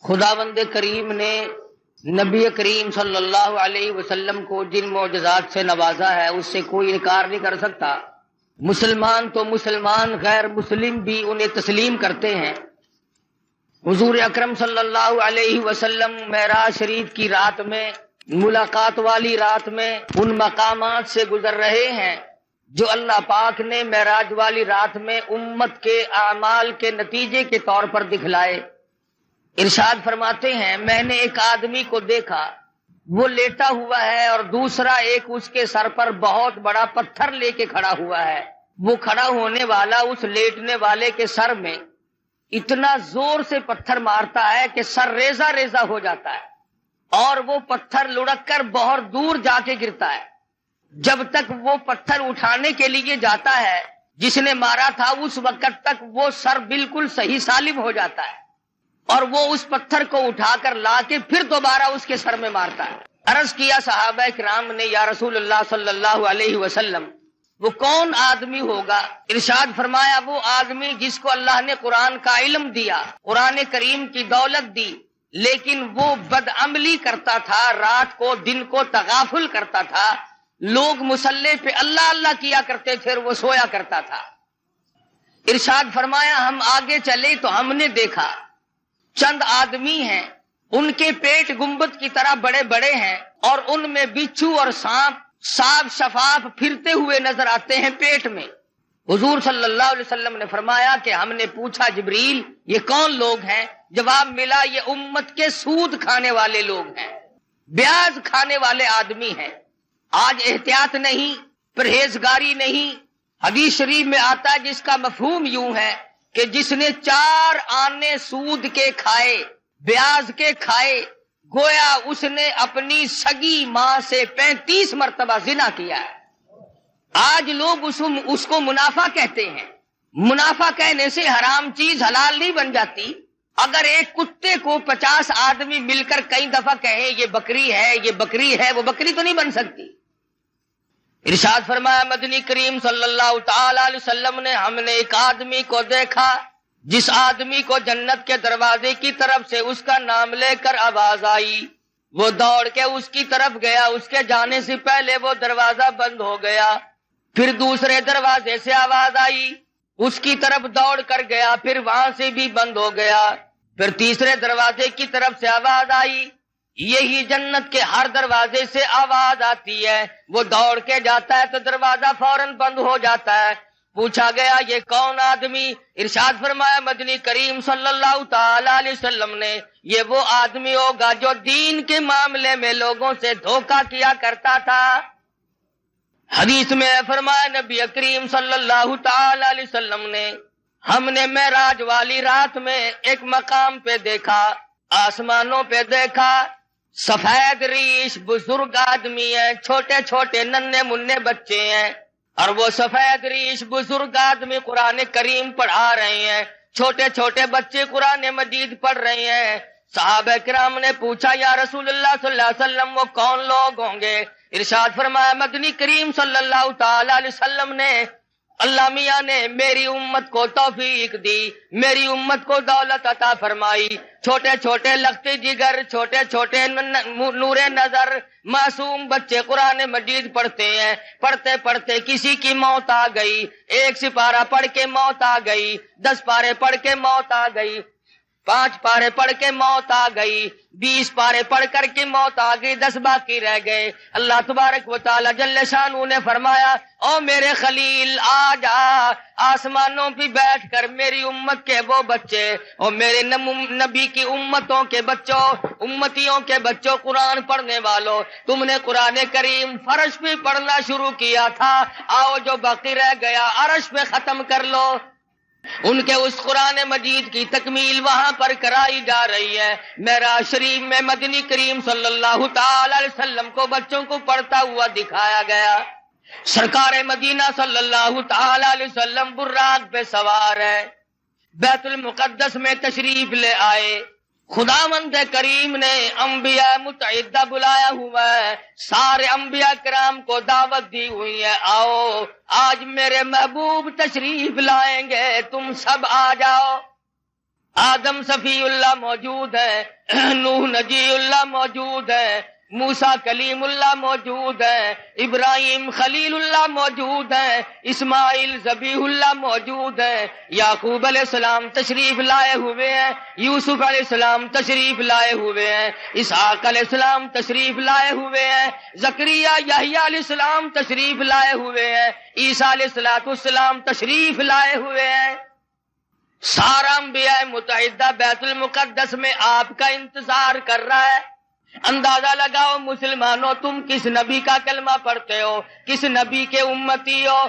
خداوند کریم نے نبی کریم صلی اللہ علیہ وسلم کو جن معجزات سے نوازا ہے اس سے کوئی انکار نہیں کر سکتا۔ مسلمان تو مسلمان، غیر مسلم بھی انہیں تسلیم کرتے ہیں۔ حضور اکرم صلی اللہ علیہ وسلم معراج شریف کی رات میں، ملاقات والی رات میں ان مقامات سے گزر رہے ہیں جو اللہ پاک نے معراج والی رات میں امت کے اعمال کے نتیجے کے طور پر دکھلائے۔ ارشاد فرماتے ہیں، میں نے ایک آدمی کو دیکھا، وہ لیٹا ہوا ہے اور دوسرا ایک اس کے سر پر بہت بڑا پتھر لے کے کھڑا ہوا ہے۔ وہ کھڑا ہونے والا اس لیٹنے والے کے سر میں اتنا زور سے پتھر مارتا ہے کہ سر ریزہ ریزہ ہو جاتا ہے اور وہ پتھر لڑک کر بہت دور جا کے گرتا ہے۔ جب تک وہ پتھر اٹھانے کے لیے جاتا ہے جس نے مارا تھا، اس وقت تک وہ سر بالکل صحیح سالم ہو جاتا ہے اور وہ اس پتھر کو اٹھا کر لا کے پھر دوبارہ اس کے سر میں مارتا ہے۔ عرض کیا صحابہ کرام نے، یا رسول اللہ صلی اللہ علیہ وسلم، وہ کون آدمی ہوگا؟ ارشاد فرمایا، وہ آدمی جس کو اللہ نے قرآن کا علم دیا، قرآن کریم کی دولت دی، لیکن وہ بدعملی کرتا تھا، رات کو دن کو تغافل کرتا تھا، لوگ مصلی پہ اللہ اللہ کیا کرتے تھے، وہ سویا کرتا تھا۔ ارشاد فرمایا، ہم آگے چلے تو ہم نے دیکھا چند آدمی ہیں، ان کے پیٹ گنبد کی طرح بڑے بڑے ہیں اور ان میں بچھو اور سانپ صاف شفاف پھرتے ہوئے نظر آتے ہیں پیٹ میں۔ حضور صلی اللہ علیہ وسلم نے فرمایا کہ ہم نے پوچھا، جبریل یہ کون لوگ ہیں؟ جواب ملا، یہ امت کے سود کھانے والے لوگ ہیں، بیاج کھانے والے آدمی ہیں۔ آج احتیاط نہیں، پرہیزگاری نہیں۔ حدیث شریف میں آتا ہے جس کا مفہوم یوں ہے کہ جس نے 4 آنے سود کے کھائے، بیاج کے کھائے، گویا اس نے اپنی سگی ماں سے 35 مرتبہ زنا کیا ہے۔ آج لوگ اس کو منافع کہتے ہیں۔ منافع کہنے سے حرام چیز حلال نہیں بن جاتی۔ اگر ایک کتے کو 50 آدمی مل کر کئی دفعہ کہیں یہ بکری ہے، یہ بکری ہے، وہ بکری تو نہیں بن سکتی۔ ارشاد فرمایا مدنی کریم صلی اللہ تعالی علیہ وسلم نے، ہم نے ایک آدمی کو دیکھا جس آدمی کو جنت کے دروازے کی طرف سے اس کا نام لے کر آواز آئی، وہ دوڑ کے اس کی طرف گیا، اس کے جانے سے پہلے وہ دروازہ بند ہو گیا۔ پھر دوسرے دروازے سے آواز آئی، اس کی طرف دوڑ کر گیا، پھر وہاں سے بھی بند ہو گیا۔ پھر تیسرے دروازے کی طرف سے آواز آئی، یہی جنت کے ہر دروازے سے آواز آتی ہے، وہ دوڑ کے جاتا ہے تو دروازہ فوراً بند ہو جاتا ہے۔ پوچھا گیا یہ کون آدمی؟ ارشاد فرمایا مدنی کریم صلی اللہ تعالی علیہ وسلم نے، یہ وہ آدمی ہوگا جو دین کے معاملے میں لوگوں سے دھوکہ کیا کرتا تھا۔ حدیث میں فرمایا نبی کریم صلی اللہ تعالی علیہ وسلم نے، ہم نے معراج والی رات میں ایک مقام پہ دیکھا، آسمانوں پہ دیکھا، سفید ریش بزرگ آدمی ہیں، چھوٹے چھوٹے ننھے منھے بچے ہیں، اور وہ سفید ریش بزرگ آدمی قرآن کریم پڑھا رہے ہیں، چھوٹے چھوٹے بچے قرآن مجید پڑھ رہے ہیں۔ صحابہ کرام نے پوچھا، یا رسول اللہ صلی اللہ علیہ وسلم وہ کون لوگ ہوں گے؟ ارشاد فرمایا مدنی کریم صلی اللہ تعالی علیہ وسلم نے، اللہ میاں نے میری امت کو توفیق دی، میری امت کو دولت عطا فرمائی، چھوٹے چھوٹے لخت جگر، چھوٹے چھوٹے نور نظر معصوم بچے قرآن مجید پڑھتے ہیں، پڑھتے پڑھتے کسی کی موت آ گئی، 1 سپارہ پڑھ کے موت آ گئی، 10 پارے پڑھ کے موت آ گئی، 5 پارے پڑھ کے موت آ گئی، 20 پارے پڑھ کر کے موت آ گئی، 10 باقی رہ گئے۔ اللہ تبارک و تعالی جل شانہ نے فرمایا، او میرے خلیل آ جا، آسمانوں پہ بیٹھ کر میری امت کے وہ بچے، اور میرے نبی کی امتوں کے بچوں، امتیوں کے بچوں، قرآن پڑھنے والوں، تم نے قرآن کریم فرش پہ پڑھنا شروع کیا تھا، آؤ جو باقی رہ گیا عرش پہ ختم کر لو۔ ان کے اس قرآن مجید کی تکمیل وہاں پر کرائی جا رہی ہے۔ معراج شریف میں مدنی کریم صلی اللہ تعالی علیہ وسلم کو بچوں کو پڑھتا ہوا دکھایا گیا۔ سرکار مدینہ صلی اللہ تعالی علیہ وسلم براق پہ سوار ہے، بیت المقدس میں تشریف لے آئے۔ خداوند کریم نے انبیاء متعدہ بلایا ہوا ہے، سارے انبیاء کرام کو دعوت دی ہوئی ہے، آؤ آج میرے محبوب تشریف لائیں گے، تم سب آ جاؤ۔ آدم صفی اللہ موجود ہے، نوح نجی اللہ موجود ہے، موسیٰ کلیم اللہ موجود ہے، ابراہیم خلیل اللہ موجود ہے، اسماعیل ذبیح اللہ موجود ہے، یعقوب علیہ السلام تشریف لائے ہوئے ہیں، یوسف علیہ السلام تشریف لائے ہوئے ہیں، اسحاق علیہ السلام تشریف لائے ہوئے ہیں، زکریا یحییٰ علیہ السلام تشریف لائے ہوئے ہیں، عیسیٰ علیہ السلام تشریف لائے ہوئے ہیں۔ سارا انبیاء متحدہ بیت المقدس میں آپ کا انتظار کر رہا ہے۔ اندازہ لگاؤ مسلمانوں، تم کس نبی کا کلمہ پڑھتے ہو، کس نبی کے امتی ہو،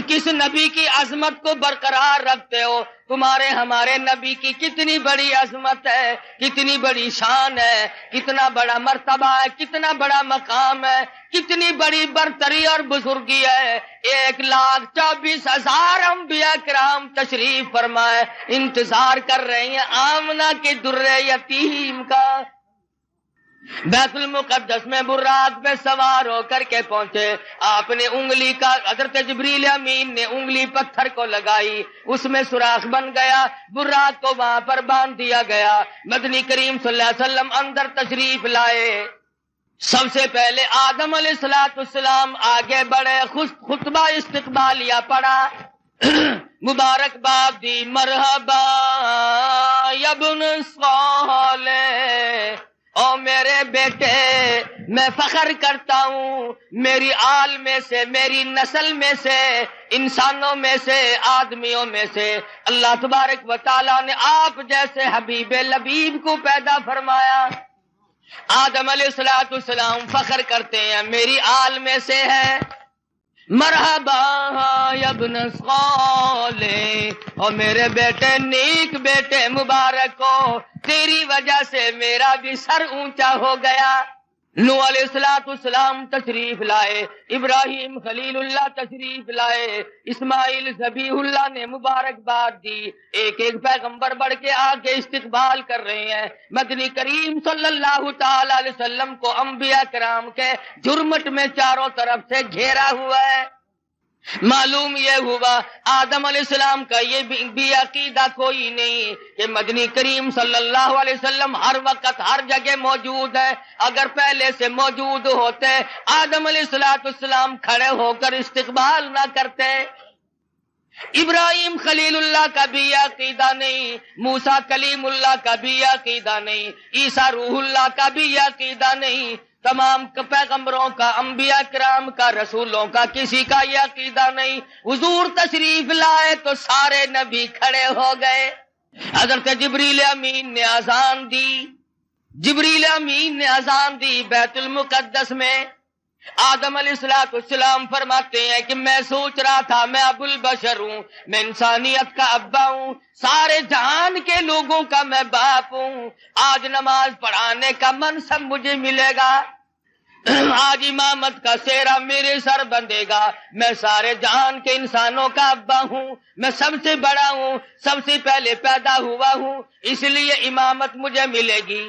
کس نبی کی عظمت کو برقرار رکھتے ہو؟ تمہارے ہمارے نبی کی کتنی بڑی عظمت ہے، کتنی بڑی شان ہے، کتنا بڑا مرتبہ ہے، کتنا بڑا مقام ہے، کتنی بڑی برتری اور بزرگی ہے۔ 1,24,000 انبیاء کرام تشریف فرمائے انتظار کر رہے ہیں آمنہ کے در یتیم کا۔ بیت المقدس میں براق پہ سوار ہو کر کے پہنچے، آپ نے انگلی کا، حضرت جبریل امین نے انگلی پتھر کو لگائی، اس میں سوراخ بن گیا، براق کو وہاں پر باندھ دیا گیا۔ مدنی کریم صلی اللہ علیہ وسلم اندر تشریف لائے۔ سب سے پہلے آدم علیہ السلام آگے بڑھے، خطبہ استقبالیہ پڑھا، مبارکباد دی، مرحبا یا ابن صالح، او میرے بیٹے، میں فخر کرتا ہوں میری آل میں سے، میری نسل میں سے، انسانوں میں سے، آدمیوں میں سے اللہ تبارک و تعالیٰ نے آپ جیسے حبیب لبیب کو پیدا فرمایا۔ آدم علیہ السلام فخر کرتے ہیں میری آل میں سے ہے، مرحبا یا ابن صالح، اور میرے بیٹے نیک بیٹے مبارک ہو، تیری وجہ سے میرا بھی سر اونچا ہو گیا۔ نوح علیہ السلام تشریف لائے، ابراہیم خلیل اللہ تشریف لائے، اسماعیل ذبیح اللہ نے مبارکباد دی، ایک ایک پیغمبر بڑھ کے آگے استقبال کر رہے ہیں۔ مدنی کریم صلی اللہ تعالی علیہ وسلم کو انبیاء کرام کے جرمٹ میں چاروں طرف سے گھیرا ہوا ہے۔ معلوم یہ ہوا آدم علیہ السلام کا یہ بھی عقیدہ کوئی نہیں کہ مدنی کریم صلی اللہ علیہ وسلم ہر وقت ہر جگہ موجود ہے۔ اگر پہلے سے موجود ہوتے آدم علیہ السلام کھڑے ہو کر استقبال نہ کرتے۔ ابراہیم خلیل اللہ کا بھی عقیدہ نہیں، موسیٰ کلیم اللہ کا بھی عقیدہ نہیں، عیسیٰ روح اللہ کا بھی عقیدہ نہیں، تمام پیغمبروں کا، انبیاء کرام کا، رسولوں کا کسی کا یہ عقیدہ نہیں۔ حضور تشریف لائے تو سارے نبی کھڑے ہو گئے۔ حضرت جبریل امین نے اذان دی، جبریل امین نے اذان دی بیت المقدس میں۔ آدم علیہ السلام فرماتے ہیں کہ میں سوچ رہا تھا میں ابو البشر ہوں، میں انسانیت کا ابا ہوں، سارے جہان کے لوگوں کا میں باپ ہوں، آج نماز پڑھانے کا منصب مجھے ملے گا، آج امامت کا سہرا میرے سر بندھے گا، میں سارے جہان کے انسانوں کا ابا ہوں، میں سب سے بڑا ہوں، سب سے پہلے پیدا ہوا ہوں، اس لیے امامت مجھے ملے گی۔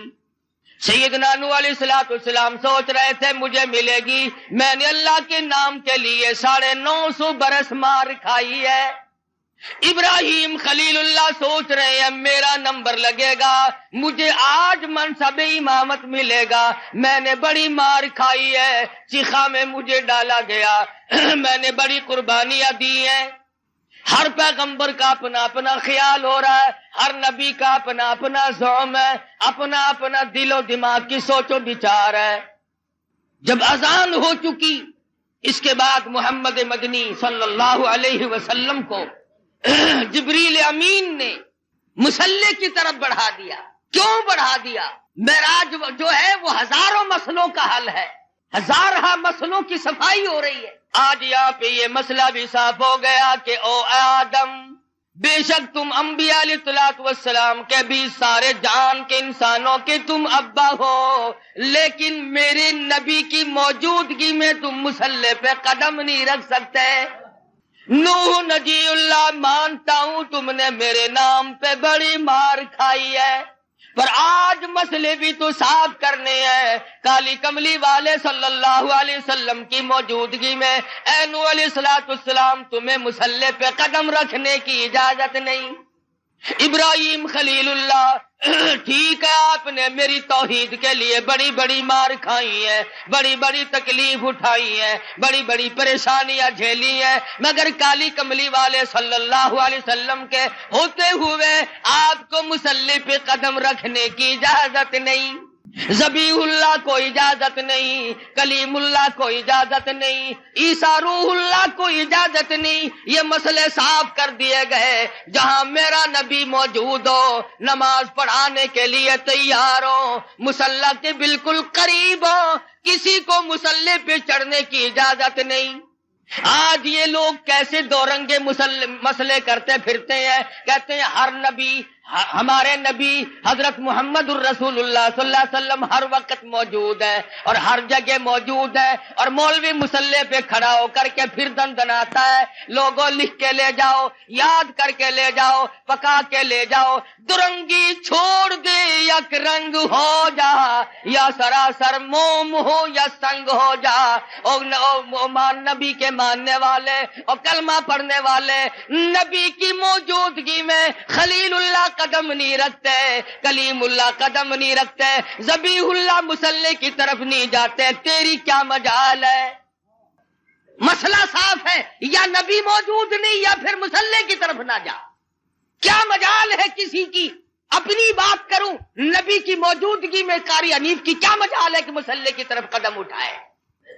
سیدنا نوح علیہ السلام سوچ رہے تھے مجھے ملے گی، میں نے اللہ کے نام کے لیے 950 برس مار کھائی ہے۔ ابراہیم خلیل اللہ سوچ رہے ہیں میرا نمبر لگے گا، مجھے آج منصب امامت ملے گا، میں نے بڑی مار کھائی ہے، چیخا میں مجھے ڈالا گیا، میں نے بڑی قربانیاں دی ہیں۔ ہر پیغمبر کا اپنا اپنا خیال ہو رہا ہے، ہر نبی کا اپنا اپنا زوم ہے، اپنا اپنا دل و دماغ کی سوچ و بچار ہے۔ جب اذان ہو چکی اس کے بعد محمد مدنی صلی اللہ علیہ وسلم کو جبریل امین نے مصلی کی طرف بڑھا دیا۔ کیوں بڑھا دیا؟ معراج جو ہے وہ ہزاروں مسئلوں کا حل ہے، ہزارہ مسئلوں کی صفائی ہو رہی ہے۔ آج یہاں پہ یہ مسئلہ بھی صاف ہو گیا کہ او آدم، بے شک تم انبیاء علیہ السلام کے بھی سارے جہان کے انسانوں کے تم ابا ہو، لیکن میرے نبی کی موجودگی میں تم مصلی پہ قدم نہیں رکھ سکتے۔ نوح نجی اللہ مانتا ہوں تم نے میرے نام پہ بڑی مار کھائی ہے، پر آج مسئلے بھی تو صاف کرنے ہیں۔ کالی کملی والے صلی اللہ علیہ وسلم کی موجودگی میں اے نوح علیہ السلام تمہیں مصلی پہ قدم رکھنے کی اجازت نہیں۔ ابراہیم خلیل اللہ، ٹھیک ہے آپ نے میری توحید کے لیے بڑی بڑی مار کھائی ہے، بڑی بڑی تکلیف اٹھائی ہے، بڑی بڑی پریشانیاں جھیلی ہیں، مگر کالی کملی والے صلی اللہ علیہ وسلم کے ہوتے ہوئے آپ کو مصلی پہ قدم رکھنے کی اجازت نہیں، ذبیح اللہ کو اجازت نہیں، کلیم اللہ کو اجازت نہیں، عیسیٰ روح اللہ کو اجازت نہیں۔ یہ مسئلے صاف کر دیے گئے، جہاں میرا نبی موجود ہو، نماز پڑھانے کے لیے تیار ہو، مصلی کے بالکل قریب ہو، کسی کو مصلی پہ چڑھنے کی اجازت نہیں۔ آج یہ لوگ کیسے دو رنگے مسئلے کرتے پھرتے ہیں، کہتے ہیں ہر نبی، ہمارے نبی حضرت محمد الرسول اللہ صلی اللہ علیہ وسلم ہر وقت موجود ہے اور ہر جگہ موجود ہے، اور مولوی مصلی پہ کھڑا ہو کر کے پھر دندناتا ہے، لوگوں لکھ کے لے جاؤ، یاد کر کے لے جاؤ، پکا کے لے جاؤ، درنگی چھوڑ دے یک رنگ ہو جا، یا سراسر موم ہو یا سنگ ہو جا۔ نبی کے ماننے والے اور کلمہ پڑھنے والے نبی کی موجودگی میں خلیل اللہ قدم نہیں رکھتے، کلیم اللہ قدم نہیں رکھتے، ذبیح اللہ مصلی کی طرف نہیں جاتے، تیری کیا مجال ہے؟ مسئلہ صاف ہے، یا نبی موجود نہیں یا پھر مصلی کی طرف نہ جا۔ کیا مجال ہے کسی کی؟ اپنی بات کروں، نبی کی موجودگی میں قاری حنیف کی کیا مجال ہے کہ مصلی کی طرف قدم اٹھائے؟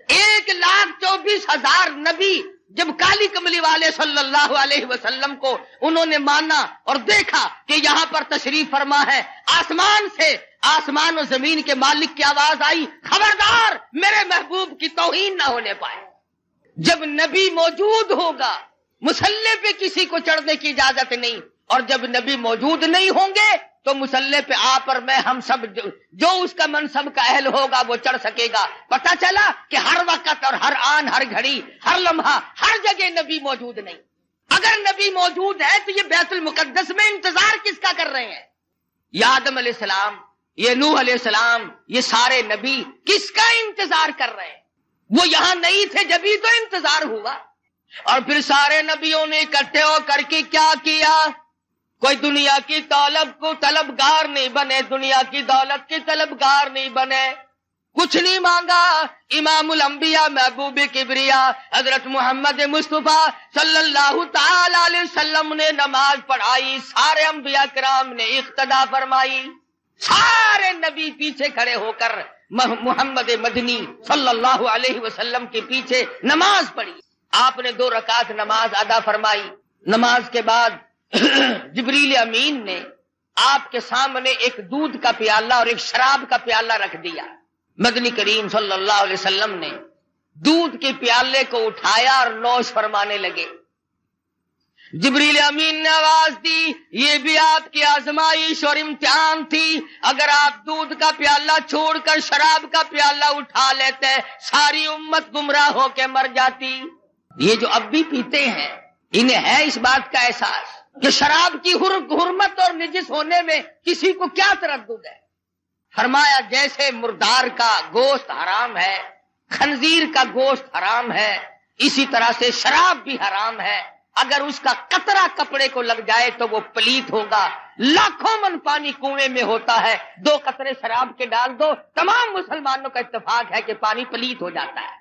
1,24,000 نبی جب کالی کملی والے صلی اللہ علیہ وسلم کو انہوں نے مانا اور دیکھا کہ یہاں پر تشریف فرما ہے، آسمان سے، آسمان و زمین کے مالک کی آواز آئی، خبردار میرے محبوب کی توہین نہ ہونے پائے۔ جب نبی موجود ہوگا مصلی پہ کسی کو چڑھنے کی اجازت نہیں، اور جب نبی موجود نہیں ہوں گے تو مصلی پہ آپ اور میں ہم سب جو اس کا منصب کا اہل ہوگا وہ چڑھ سکے گا۔ پتہ چلا کہ ہر وقت اور ہر آن، ہر گھڑی، ہر لمحہ، ہر جگہ نبی موجود نہیں۔ اگر نبی موجود ہے تو یہ بیت المقدس میں انتظار کس کا کر رہے ہیں؟ یہ آدم علیہ السلام، یہ نوح علیہ السلام، یہ سارے نبی کس کا انتظار کر رہے ہیں؟ وہ یہاں نہیں تھے جبھی تو انتظار ہوا۔ اور پھر سارے نبیوں نے اکٹھے ہو کر کے کیا کیا؟ کوئی دنیا کی دولت کو طلبگار نہیں بنے، دنیا کی دولت کی طلبگار نہیں بنے، کچھ نہیں مانگا۔ امام الانبیاء محبوب کبریا حضرت محمد مصطفیٰ صلی اللہ تعالی علیہ وسلم نے نماز پڑھائی، سارے انبیاء کرام نے اقتدا فرمائی، سارے نبی پیچھے کھڑے ہو کر محمد مدنی صلی اللہ علیہ وسلم کے پیچھے نماز پڑھی۔ آپ نے 2 رکعت نماز ادا فرمائی۔ نماز کے بعد جبریل امین نے آپ کے سامنے ایک دودھ کا پیالہ اور ایک شراب کا پیالہ رکھ دیا۔ مدنی کریم صلی اللہ علیہ وسلم نے دودھ کے پیالے کو اٹھایا اور نوش فرمانے لگے۔ جبریل امین نے آواز دی، یہ بھی آپ کی آزمائش اور امتحان تھی، اگر آپ دودھ کا پیالہ چھوڑ کر شراب کا پیالہ اٹھا لیتے ساری امت گمراہ ہو کے مر جاتی۔ یہ جو اب بھی پیتے ہیں انہیں ہے اس بات کا احساس کہ شراب کی حرمت اور نجس ہونے میں کسی کو کیا تردد ہے؟ فرمایا جیسے مردار کا گوشت حرام ہے، خنزیر کا گوشت حرام ہے، اسی طرح سے شراب بھی حرام ہے۔ اگر اس کا قطرہ کپڑے کو لگ جائے تو وہ پلیت ہوگا۔ لاکھوں من پانی کنویں میں ہوتا ہے، 2 قطرے شراب کے ڈال دو، تمام مسلمانوں کا اتفاق ہے کہ پانی پلیت ہو جاتا ہے۔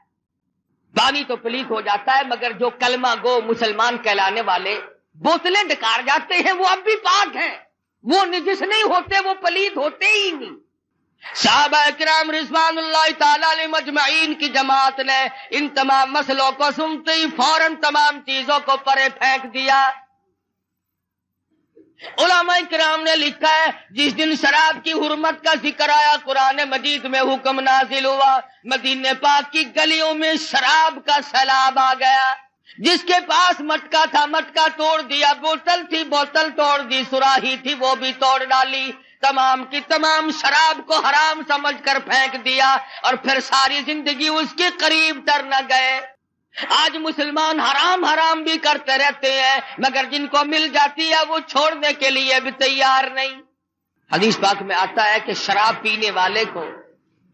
پانی تو پلیت ہو جاتا ہے، مگر جو کلمہ گو مسلمان کہلانے والے بوتلیں ڈکار جاتے ہیں وہ اب بھی پاک ہیں، وہ نجس نہیں ہوتے، وہ پلیت ہوتے ہی نہیں۔ صحابہ کرام رضوان اللہ تعالی علیہ مجمعین کی جماعت نے ان تمام مسئلوں کو سنتے ہی فوراً تمام چیزوں کو پرے پھینک دیا۔ علماء کرام نے لکھا ہے جس دن شراب کی حرمت کا ذکر آیا قرآن مجید میں حکم نازل ہوا، مدینے پاک کی گلیوں میں شراب کا سیلاب آ گیا۔ جس کے پاس مٹکا تھا مٹکا توڑ دیا، بوتل تھی بوتل توڑ دی، سراہی تھی وہ بھی توڑ ڈالی، تمام کی تمام شراب کو حرام سمجھ کر پھینک دیا، اور پھر ساری زندگی اس کے قریب تر نہ گئے۔ آج مسلمان حرام حرام بھی کرتے رہتے ہیں، مگر جن کو مل جاتی ہے وہ چھوڑنے کے لیے بھی تیار نہیں۔ حدیث پاک میں آتا ہے کہ شراب پینے والے کو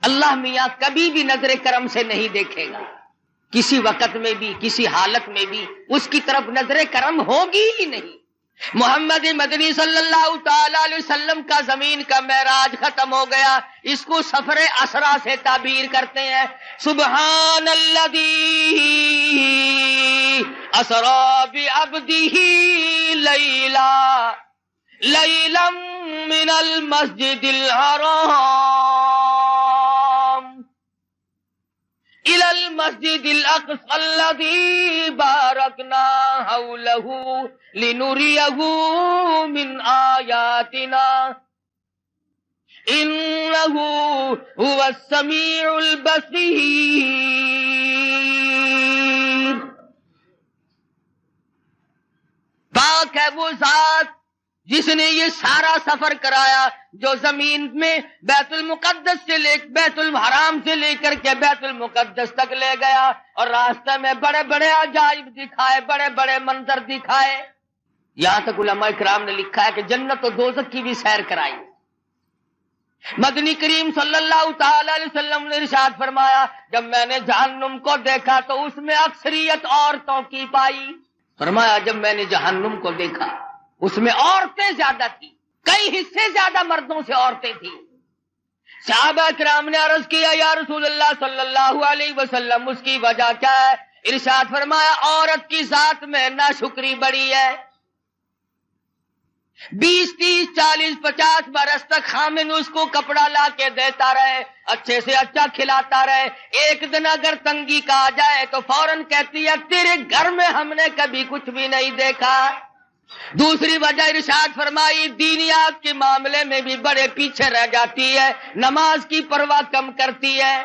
اللہ میاں کبھی بھی نظر کرم سے نہیں دیکھے گا، کسی وقت میں بھی کسی حالت میں بھی اس کی طرف نظر کرم ہوگی ہی نہیں۔ محمد مدنی صلی اللہ تعالی علیہ وسلم کا زمین کا معراج ختم ہو گیا، اس کو سفر اسرا سے تعبیر کرتے ہیں۔ سبحان الذی اسرا بعبدہ لیلا من المسجد الحرام إلى المسجد الأقصى الذي باركنا حوله لنريه من آياتنا إنه هو السميع البصير۔ پاک ہے وہ ذات جس نے یہ سارا سفر کرایا، جو زمین میں بیت المقدس سے بیت الحرام سے لے کر کے بیت المقدس تک لے گیا، اور راستے میں بڑے بڑے عجائب دکھائے، بڑے بڑے منظر دکھائے۔ یہاں تک علماء کرام نے لکھا ہے کہ جنت و دوزخ کی بھی سیر کرائی۔ مدنی کریم صلی اللہ تعالی علیہ وسلم نے ارشاد فرمایا، جب میں نے جہنم کو دیکھا تو اس میں اکثریت عورتوں کی پائی۔ فرمایا جب میں نے جہنم کو دیکھا اس میں عورتیں زیادہ تھی، کئی حصے زیادہ مردوں سے عورتیں تھیں۔ صحابہ کرام نے عرض کیا یا رسول اللہ صلی اللہ علیہ وسلم اس کی وجہ کیا ہے؟ ارشاد فرمایا عورت کی ذات میں ناشکری بڑی ہے، 20 30 40 50 برس تک خامن اس کو کپڑا لا کے دیتا رہے، اچھے سے اچھا کھلاتا رہے، ایک دن اگر تنگی کا آ جائے تو فوراً کہتی ہے تیرے گھر میں ہم نے کبھی کچھ بھی نہیں دیکھا۔ دوسری وجہ ارشاد فرمائی دینیات کے معاملے میں بھی بڑے پیچھے رہ جاتی ہے، نماز کی پرواہ کم کرتی ہے،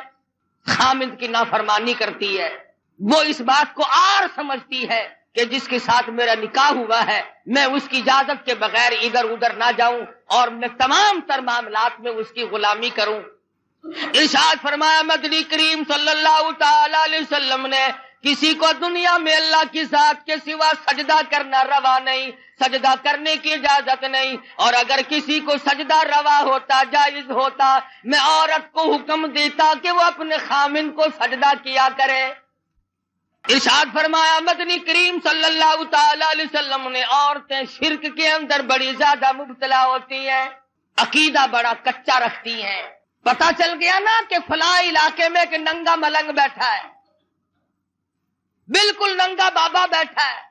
خامد کی نافرمانی کرتی ہے۔ وہ اس بات کو عار سمجھتی ہے کہ جس کے ساتھ میرا نکاح ہوا ہے میں اس کی اجازت کے بغیر ادھر ادھر نہ جاؤں اور میں تمام تر معاملات میں اس کی غلامی کروں۔ ارشاد فرمایا مدنی کریم صلی اللہ تعالی علیہ وسلم نے کسی کو دنیا میں اللہ کی ذات کے سوا سجدہ کرنا روا نہیں، سجدہ کرنے کی اجازت نہیں، اور اگر کسی کو سجدہ روا ہوتا جائز ہوتا میں عورت کو حکم دیتا کہ وہ اپنے خامن کو سجدہ کیا کرے۔ ارشاد فرمایا مدنی کریم صلی اللہ تعالی علیہ وسلم نے عورتیں شرک کے اندر بڑی زیادہ مبتلا ہوتی ہیں، عقیدہ بڑا کچا رکھتی ہیں۔ پتہ چل گیا نا کہ فلاں علاقے میں ایک ننگا ملنگ بیٹھا ہے، بالکل ننگا بابا بیٹھا ہے،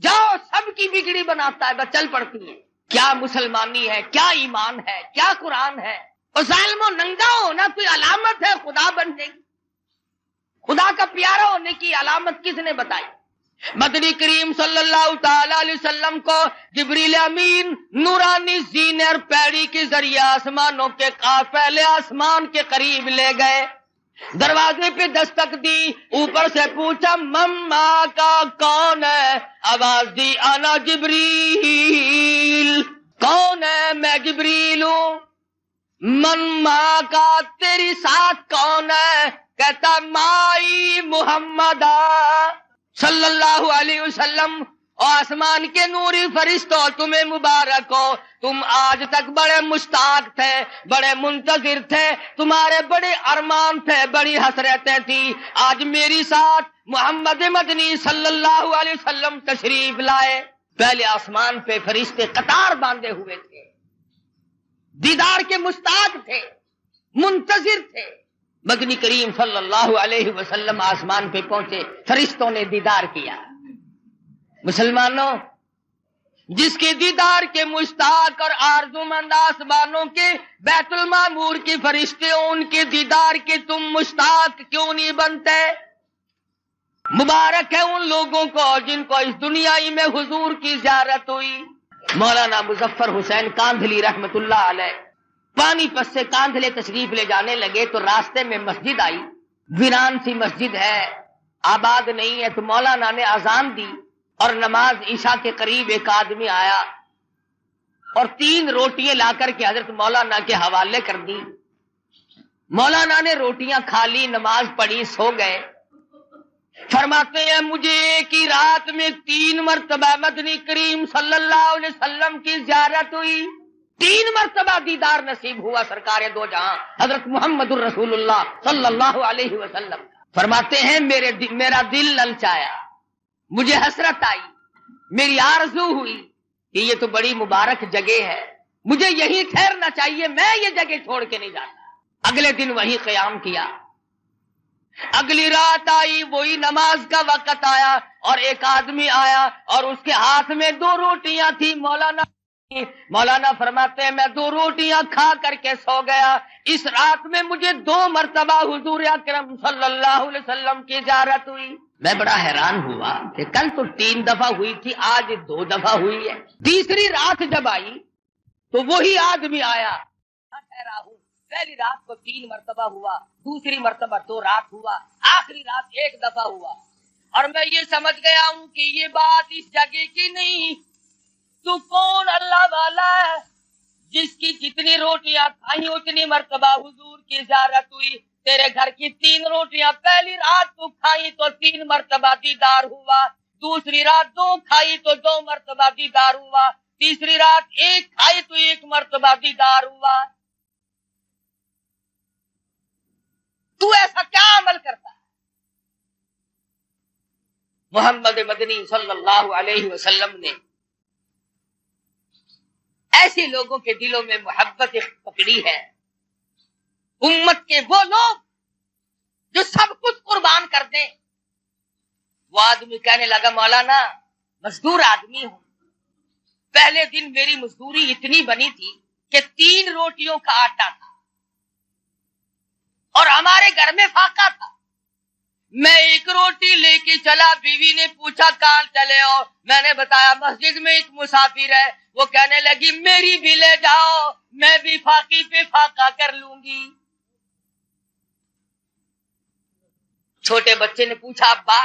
جاؤ سب کی بگڑی بناتا ہے، بس چل پڑتی ہے۔ کیا مسلمانی ہے، کیا ایمان ہے، کیا قرآن ہے؟ اور ظالموں ننگا ہونا کوئی علامت ہے خدا بننے کی؟ خدا کا پیارا ہونے کی علامت کس نے بتائی؟ مدنی کریم صلی اللہ تعالی علیہ وسلم کو جبریل امین نورانی زینر پیڑی کے ذریعے آسمانوں کے پہلے آسمان کے قریب لے گئے، دروازے پہ دستک دی، اوپر سے پوچھا مما کا کون ہے؟ آواز دی انا جبریل۔ کون ہے؟ میں جبریل ہوں۔ مما کا تیری ساتھ کون ہے؟ کہتا مائی محمد صلی اللہ علیہ وسلم۔ اور آسمان کے نوری فرشتوں تمہیں مبارک ہو، تم آج تک بڑے مشتاق تھے، بڑے منتظر تھے، تمہارے بڑے ارمان تھے، بڑی حسرتیں تھی، آج میری ساتھ محمد مدنی صلی اللہ علیہ وسلم تشریف لائے۔ پہلے آسمان پہ فرشتے قطار باندھے ہوئے تھے، دیدار کے مشتاق تھے، منتظر تھے۔ مدنی کریم صلی اللہ علیہ وسلم آسمان پہ پہنچے، فرشتوں نے دیدار کیا۔ مسلمانوں، جس کے دیدار کے مشتاق اور آرزومند آسمانوں کے بیت المعمور کے فرشتے ہو، ان کے دیدار کے تم مشتاق کیوں نہیں بنتے؟ مبارک ہے ان لوگوں کو جن کو اس دنیا ہی میں حضور کی زیارت ہوئی۔ مولانا مظفر حسین کاندھلی رحمت اللہ علیہ پانی پت سے کاندھلے تشریف لے جانے لگے تو راستے میں مسجد آئی، ویران سی مسجد ہے، آباد نہیں ہے، تو مولانا نے اذان دی اور نماز عشاء کے قریب ایک آدمی آیا اور 3 روٹیاں لا کر کے حضرت مولانا کے حوالے کر دی۔ مولانا نے روٹیاں کھا لی، نماز پڑھی، سو گئے۔ فرماتے ہیں مجھے ایک ہی رات میں 3 مرتبہ مدنی کریم صلی اللہ علیہ وسلم کی زیارت ہوئی، 3 مرتبہ دیدار نصیب ہوا سرکار دو جہاں حضرت محمد الرسول اللہ صلی اللہ علیہ وسلم۔ فرماتے ہیں میرا دل للچایا، مجھے حسرت آئی، میری آرزو ہوئی کہ یہ تو بڑی مبارک جگہ ہے، مجھے یہیں ٹھہرنا چاہیے، میں یہ جگہ چھوڑ کے نہیں جاتا۔ اگلے دن وہیں قیام کیا۔ اگلی رات آئی، وہی نماز کا وقت آیا، اور ایک آدمی آیا اور اس کے ہاتھ میں 2 روٹیاں تھی۔ مولانا فرماتے ہیں میں 2 روٹیاں کھا کر کے سو گیا۔ اس رات میں مجھے 2 مرتبہ حضور اکرم صلی اللہ علیہ وسلم کی زیارت ہوئی۔ میں بڑا حیران ہوا کہ کل تو 3 دفعہ ہوئی تھی، آج 2 دفعہ ہوئی ہے۔ تیسری رات جب آئی تو وہی آدمی آیا، ٹھہرا ہوں، پہلی رات کو 3 مرتبہ ہوا، دوسری مرتبہ 2 رات ہوا، آخری رات 1 دفعہ ہوا، اور میں یہ سمجھ گیا ہوں کہ یہ بات اس جگہ کی نہیں۔ تو کون اللہ والا ہے جس کی جتنی روٹیاں کھائیں اتنی مرتبہ حضور کی زیارت ہوئی؟ تیرے گھر کی 3 روٹیاں پہلی رات تو کھائی تو 3 مرتبہ دیدار ہوا، دوسری رات 2 کھائی تو 2 مرتبہ دیدار ہوا، تیسری رات 1 کھائی تو 1 مرتبہ دیدار ہوا۔ تو ایسا کیا عمل کرتا ہے؟ محمد مدنی صلی اللہ علیہ وسلم نے ایسے لوگوں کے دلوں میں محبت پکڑی ہے، امت کے وہ لوگ جو سب کچھ قربان کر دیں۔ وہ آدمی کہنے لگا مولانا مزدور آدمی ہوں، پہلے دن میری مزدوری اتنی بنی تھی کہ 3 روٹیوں کا آٹا تھا اور ہمارے گھر میں فاقہ تھا۔ میں 1 روٹی لے کے چلا، بیوی نے پوچھا کہاں چلے ہو؟ میں نے بتایا مسجد میں ایک مسافر ہے۔ وہ کہنے لگی میری بھی لے جاؤ، میں بھی فاقی پہ فاقہ کر لوں گی۔ چھوٹے بچے نے پوچھا ابا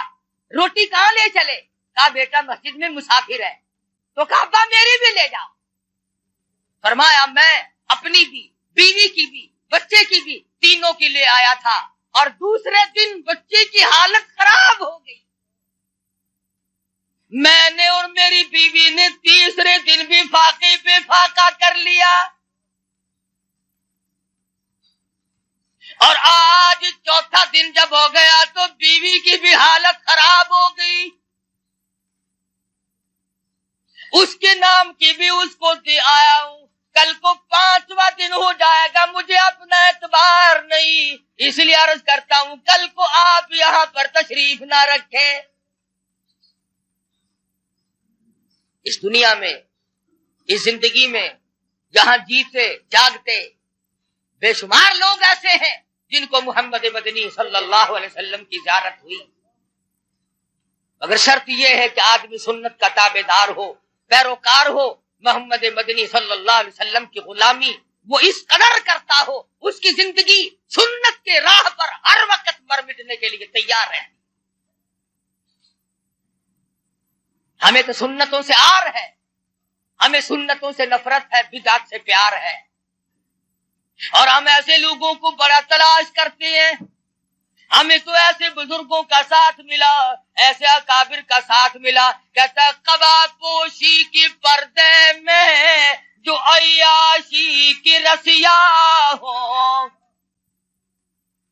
روٹی کہاں لے چلے؟ کہا بیٹا مسجد میں مسافر ہے۔ تو کہا ابا میری بھی لے جاؤ۔ فرمایا میں اپنی بھی، بیوی کی بھی، بچے کی بھی، تینوں کی لے آیا تھا، اور دوسرے دن بچے کی حالت خراب ہو گئی۔ میں نے اور میری بیوی نے تیسرے دن بھی فاقے پہ فاقہ کر لیا، اور آج چوتھا دن جب ہو گیا تو بیوی کی بھی حالت خراب ہو گئی، اس کے نام کی بھی اس کو دے آیا ہوں۔ کل کو 5واں دن ہو جائے گا، مجھے اپنا اعتبار نہیں، اس لیے عرض کرتا ہوں کل کو آپ یہاں پر تشریف نہ رکھیں۔ اس دنیا میں، اس زندگی میں جہاں جیتے جاگتے بے شمار لوگ ایسے ہیں جن کو محمد مدنی صلی اللہ علیہ وسلم کی زیارت ہوئی، مگر شرط یہ ہے کہ آدمی سنت کا تابع دار ہو، پیروکار ہو، محمد مدنی صلی اللہ علیہ وسلم کی غلامی وہ اس قدر کرتا ہو، اس کی زندگی سنت کے راہ پر ہر وقت مر مٹنے کے لیے تیار ہے۔ ہمیں تو سنتوں سے آر ہے، ہمیں سنتوں سے نفرت ہے، بدعت سے پیار ہے، اور ہم ایسے لوگوں کو بڑا تلاش کرتے ہیں۔ ہمیں تو ایسے بزرگوں کا ساتھ ملا، ایسے اکابر کا ساتھ ملا، کہتا ہے قبا پوشی کی پردے میں جو عیاشی کی رسیا ہو،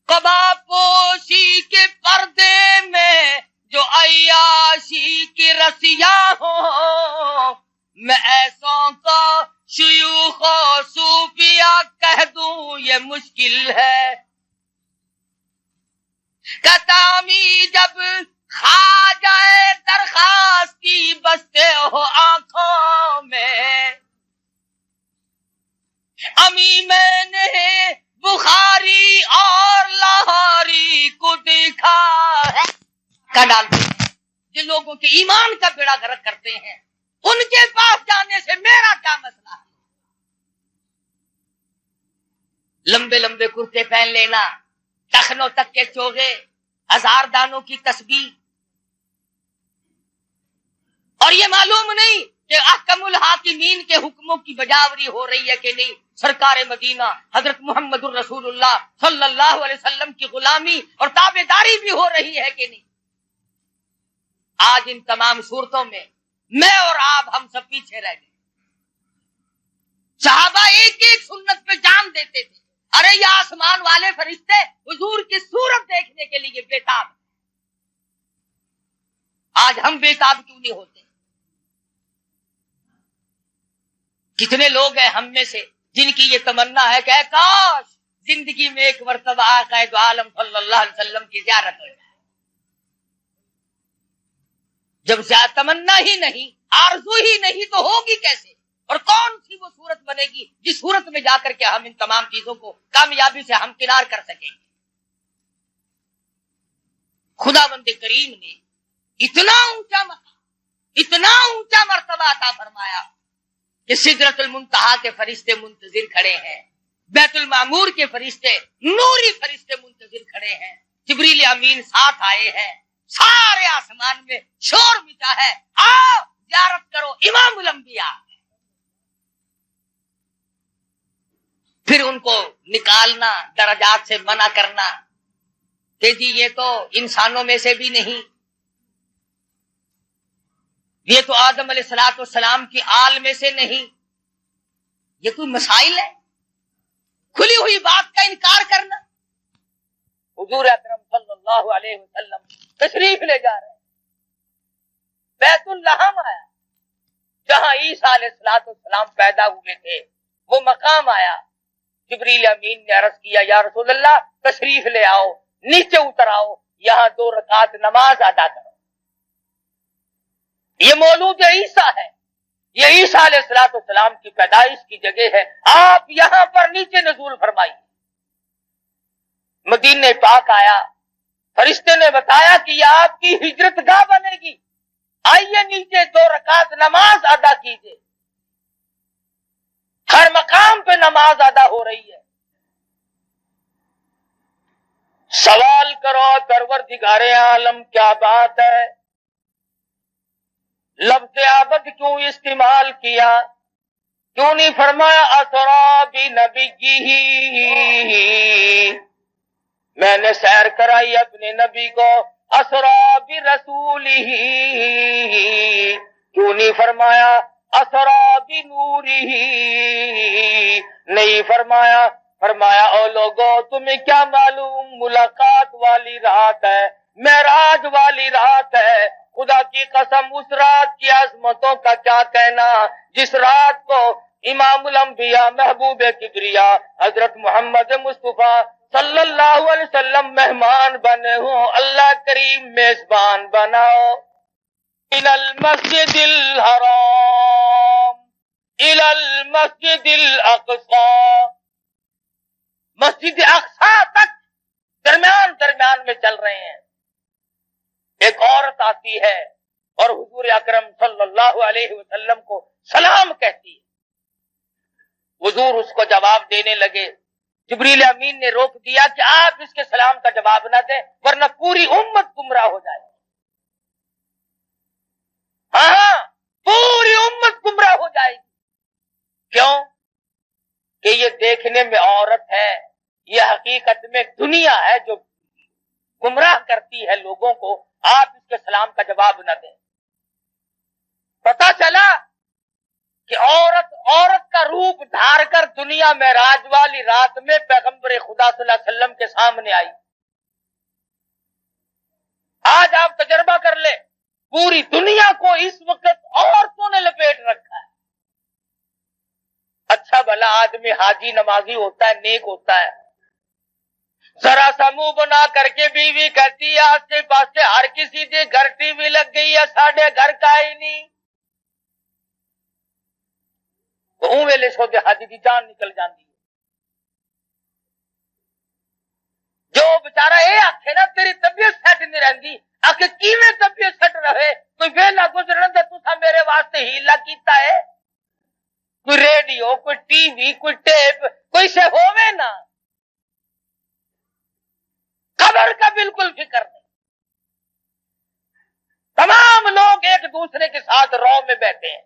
قبا پوشی کے پردے میں جو عیاشی کی رسیا ہو، میں ایسوں کو شیوخ و صوفیہ کہہ دوں یہ مشکل ہے۔ کتامی جب کھا جائے درخواست کی بستے ہو آنکھوں میں، امی میں نے بخاری اور لاہوری کو دیکھا ہے۔ کا ڈالتے ہیں جن لوگوں کے ایمان کا بیڑا غرق کرتے ہیں، ان کے پاس جانے سے میرا کیا مسئلہ ہے؟ لمبے لمبے کرتے پہن لینا، ٹخنوں تک کے چوغے، 1000 دانوں کی تسبیح، اور یہ معلوم نہیں کہ احکم الحاکمین کے حکموں کی بجاوری ہو رہی ہے کہ نہیں، سرکار مدینہ حضرت محمد الرسول اللہ صلی اللہ علیہ وسلم کی غلامی اور تابعداری بھی ہو رہی ہے کہ نہیں۔ آج ان تمام صورتوں میں میں اور آپ ہم سب پیچھے رہ گئے۔ صحابہ ایک ایک سنت پہ جان دیتے تھے، ارے یہ آسمان والے فرشتے حضور کی صورت دیکھنے کے لیے بےتاب ہیں۔ آج ہم بےتاب کیوں نہیں ہوتے؟ کتنے لوگ ہیں ہم میں سے جن کی یہ تمنا ہے کہ اے کاش زندگی میں ایک مرتبہ آقا دو عالم صلی اللہ علیہ وسلم کی زیارت ہو جائے. جب تمنا ہی نہیں، آرزو ہی نہیں، تو ہوگی کیسے؟ اور کون سی وہ صورت بنے گی جس صورت میں جا کر کے ہم ان تمام چیزوں کو کامیابی سے ہمکنار کر سکیں گے؟ خداوند کریم نے اتنا اونچا مقام، اتنا اونچا مرتبہ عطا فرمایا کہ سدرۃ المنتہا کے فرشتے منتظر کھڑے ہیں، بیت المعمور کے فرشتے، نوری فرشتے منتظر کھڑے ہیں، جبریل امین ساتھ آئے ہیں، سارے آسمان میں شور مچا ہے، آؤ زیارت کرو امام الانبیاء. پھر ان کو نکالنا، درجات سے منع کرنا کہ جی یہ تو انسانوں میں سے بھی نہیں، یہ تو آدم علیہ السلام کی آل میں سے نہیں، یہ کوئی مسائل ہے؟ کھلی ہوئی بات کا انکار کرنا. حضور اکرم صلی اللہ علیہ وسلم تشریف لے جا رہے ہیں، بیت اللحم آیا جہاں عیسیٰ علیہ السلام پیدا ہوئے تھے، وہ مقام آیا. جبریل امین نے عرض کیا یا رسول اللہ تشریف لے آؤ، نیچے اتر آؤ، یہاں 2 رکعت نماز ادا کرو. یہ مولود عیسیٰ ہے، یہ عیسیٰ علیہ السلام کی پیدائش کی جگہ ہے، آپ یہاں پر نیچے نزول فرمائیے. مدینہ پاک آیا، فرشتے نے بتایا کہ یہ آپ کی ہجرت گاہ بنے گی، آئیے نیچے 2 رکعت نماز ادا کیجیے. ہر مقام پہ نماز ادا ہو رہی ہے. سوال کرو پروردگار عالم کیا بات ہے، لفظ عبد کیوں استعمال کیا؟ کیوں نہیں فرمایا اسرا بنبیہ؟ میں نے سیر کرائی اپنے نبی کو، اسرا برسولہ. کیوں نہیں فرمایا اسرا بنورہ؟ نہیں فرمایا. فرمایا او لوگو تمہیں کیا معلوم ملاقات والی رات ہے، معراج والی رات ہے. خدا کی قسم اس رات کی عظمتوں کا کیا کہنا جس رات کو امام الانبیاء محبوب کبریا حضرت محمد مصطفیٰ صلی اللہ علیہ وسلم مہمان بنے ہوں. اللہ کریم میزبان بناؤ. الى المسجد الحرام الى المسجد الاقصى، مسجد اقصی تک درمیان میں چل رہے ہیں. ایک عورت آتی ہے اور حضور اکرم صلی اللہ علیہ وسلم کو سلام کہتی ہے. حضور اس کو جواب دینے لگے. جبریل امین نے روک دیا کہ آپ اس کے سلام کا جواب نہ دیں ورنہ پوری امت گمراہ ہو جائے. ہاں پوری امت گمراہ ہو جائے گی. کیوں؟ کہ یہ دیکھنے میں عورت ہے، یہ حقیقت میں دنیا ہے جو گمراہ کرتی ہے لوگوں کو. آپ اس کے سلام کا جواب نہ دیں. پتا چلا کہ عورت کا روپ دھار کر دنیا میں معراج والی رات میں پیغمبر خدا صلی اللہ علیہ وسلم کے سامنے آئی. آج آپ تجربہ کر لیں، پوری دنیا کو اس وقت عورتوں نے لپیٹ رکھا ہے. اچھا بھلا آدمی حاجی نمازی ہوتا ہے، نیک ہوتا ہے، ذرا سا منہ بنا کر کے بیوی کہتی ہے آسے پاسے ہر کسی کے گھر ٹی وی لگ گئی ہے، ساڑھے گھر کا ہی نہیں. تو اون ویلے سو کے حاجی کی جان نکل جاتی ہے. جو بچارا یہ آکھے نا تیری طبیعت سیٹ نہیں رہندی، آکھے کیویں طبیعت سیٹ رہے؟ کوئی ویلا گزرن تے تساں میرے واسطے ہیلا کیتا ہے؟ کوئی ریڈیو، کوئی ٹی وی، کوئی ٹیپ، کوئی سے ہووے نا. خبر کا بالکل فکر نہیں. تمام لوگ ایک دوسرے کے ساتھ رو میں بیٹھے ہیں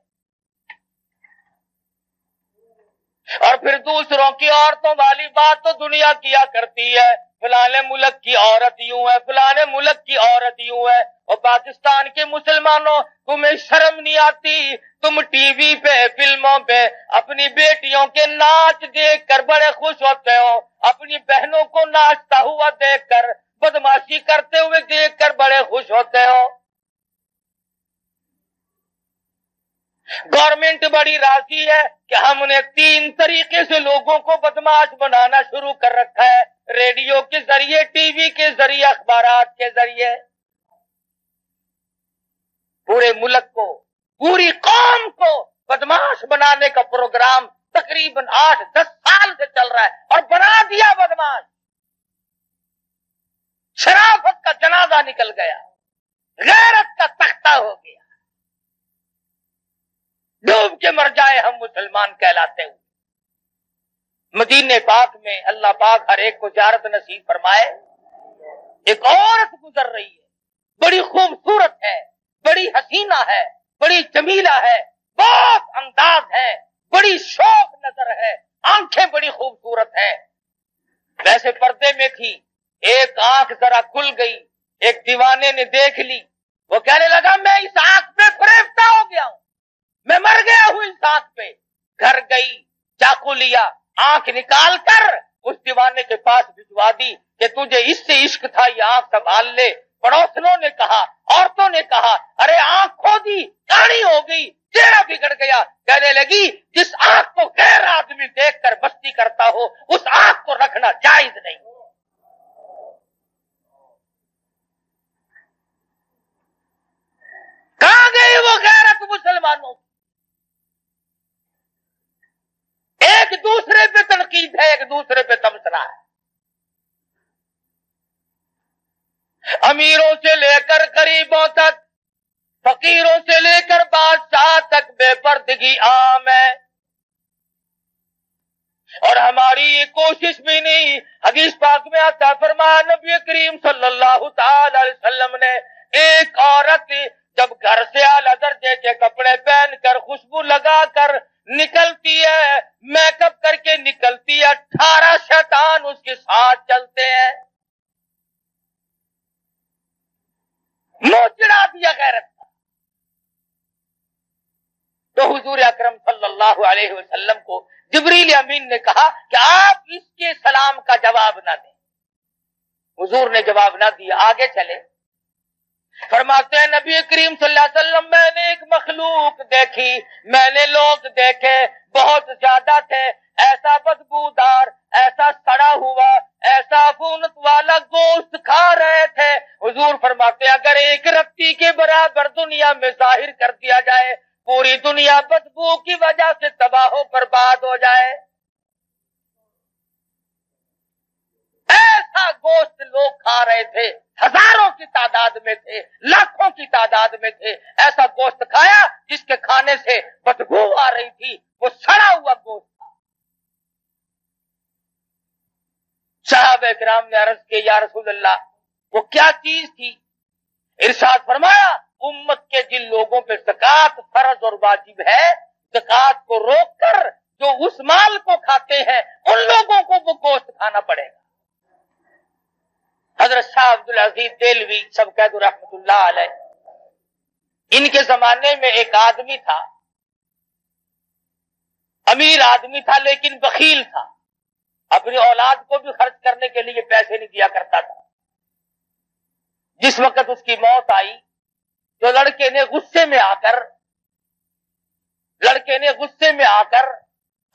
اور پھر دوسروں کی عورتوں والی بات تو دنیا کیا کرتی ہے. فلانے ملک کی عورت یوں ہے، فلانے ملک کی عورت یوں ہے. اور پاکستان کے مسلمانوں تمہیں شرم نہیں آتی؟ تم ٹی وی پہ فلموں پہ اپنی بیٹیوں کے ناچ دیکھ کر بڑے خوش ہوتے ہو، اپنی بہنوں کو ناچتا ہوا دیکھ کر، بدماشی کرتے ہوئے دیکھ کر بڑے خوش ہوتے ہو. گورنمنٹ بڑی راضی ہے کہ ہم نے 3 طریقے سے لوگوں کو بدماش بنانا شروع کر رکھا ہے، ریڈیو کے ذریعے، ٹی وی کے ذریعے، اخبارات کے ذریعے، پورے ملک کو، پوری قوم کو بدماش بنانے کا پروگرام تقریباً 8-10 سال سے چل رہا ہے اور بنا دیا بدماش۔ شرافت کا جنازہ نکل گیا، غیرت کا تختہ ہو گیا، ڈوب کے مر جائے ہم مسلمان کہلاتے ہوئے۔ مدینے پاک میں اللہ پاک ہر ایک کو زیارت نصیب فرمائے۔ ایک عورت گزر رہی ہے، بڑی خوبصورت ہے، بڑی حسینہ ہے، بڑی جمیلہ ہے، بہت انداز ہے، بڑی شوق نظر ہے، آنکھیں بڑی خوبصورت ہیں، ویسے پردے میں تھی، ایک آنکھ ذرا کھل گئی، ایک دیوانے نے دیکھ لی، وہ کہنے لگا میں اس آنکھ پہ فریفتہ ہو گیا ہوں، میں مر گیا ہوں اس آنکھ پہ۔ گھر گئی، چاقو لیا، آنکھ نکال کر اس دیوانے کے پاس بھجوا دی کہ تجھے اس سے عشق تھا، یہ آنکھ سنبھال لے۔ پڑوسنوں نے کہا، عورتوں نے کہا، ارے آنکھ کھو دی، کہانی ہو گئی، چہرہ بگڑ گیا۔ کہنے لگی جس آنکھ کو غیر آدمی دیکھ کر مستی کرتا ہو اس آنکھ کو رکھنا جائز نہیں۔ کہاں گئی وہ غیرت مسلمانوں کی؟ ایک دوسرے پہ تنقید ہے، ایک دوسرے پہ تمسنا ہے۔ امیروں سے لے کر غریبوں تک، فقیروں سے لے کر بادشاہ تک بے پردگی عام ہے، اور ہماری یہ کوشش بھی نہیں۔ حدیث پاک میں آتا، فرمایا نبی کریم صلی اللہ تعالی علیہ وسلم نے، ایک عورت جب گھر سے اعلیٰ درجے کے کپڑے پہن کر، خوشبو لگا کر نکلتی ہے، میک اپ کر کے نکلتی ہے، 18 شیطان اس کے ساتھ چلتے ہیں۔ منہ چڑھا دیا غیرت کا۔ تو حضور اکرم صلی اللہ علیہ وسلم کو جبریل امین نے کہا کہ آپ اس کے سلام کا جواب نہ دیں۔ حضور نے جواب نہ دیا، آگے چلے۔ فرماتے ہیں نبی کریم صلی اللہ علیہ وسلم، میں نے ایک مخلوق دیکھی، میں نے لوگ دیکھے، بہت زیادہ تھے، ایسا بدبودار، ایسا سڑا ہوا، ایسا عفونت والا گوشت کھا رہے تھے۔ حضور فرماتے ہیں اگر ایک رتی کے برابر دنیا میں ظاہر کر دیا جائے، پوری دنیا بدبو کی وجہ سے تباہ و برباد ہو جائے۔ ایسا گوشت لوگ کھا رہے تھے، ہزاروں کی تعداد میں تھے، لاکھوں کی تعداد میں تھے، ایسا گوشت کھایا جس کے کھانے سے بدبو آ رہی تھی، وہ سڑا ہوا گوشت تھا۔ صحابہ کرام نے عرض کی یا رسول اللہ وہ کیا چیز تھی؟ ارشاد فرمایا امت کے جن لوگوں پہ زکوٰۃ فرض اور واجب ہے، زکوٰۃ کو روک کر جو اس مال کو کھاتے ہیں ان لوگوں کو وہ گوشت کھانا پڑے گا۔ حضرت شاہ عبدالعزیز دہلوی سب قید رحمت اللہ علیہ، ان کے زمانے میں ایک آدمی تھا، امیر آدمی تھا لیکن بخیل تھا، اپنی اولاد کو بھی خرچ کرنے کے لیے پیسے نہیں دیا کرتا تھا۔ جس وقت اس کی موت آئی تو لڑکے نے غصے میں آ کر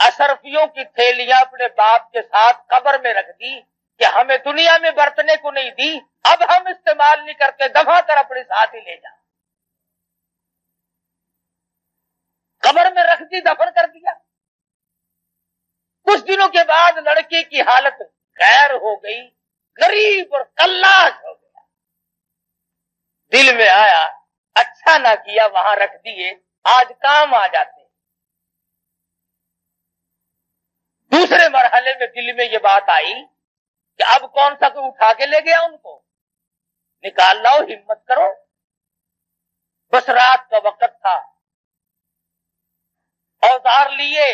اشرفیوں کی تھیلیاں اپنے باپ کے ساتھ قبر میں رکھ دی کہ ہمیں دنیا میں برتنے کو نہیں دی، اب ہم استعمال نہیں کرتے، دفع کر اپنے ساتھ ہی لے جا۔ قبر میں رکھ دی، دفن کر دیا۔ کچھ دنوں کے بعد لڑکے کی حالت غیر ہو گئی، غریب اور قلاش ہو گیا۔ دل میں آیا اچھا نہ کیا وہاں رکھ دیے، آج کام آ جاتے۔ دوسرے مرحلے میں دل میں یہ بات آئی کہ اب کون سا کوئی اٹھا کے لے گیا، ان کو نکال لاؤ، ہمت کرو۔ بس رات کا وقت تھا، اوزار لیے،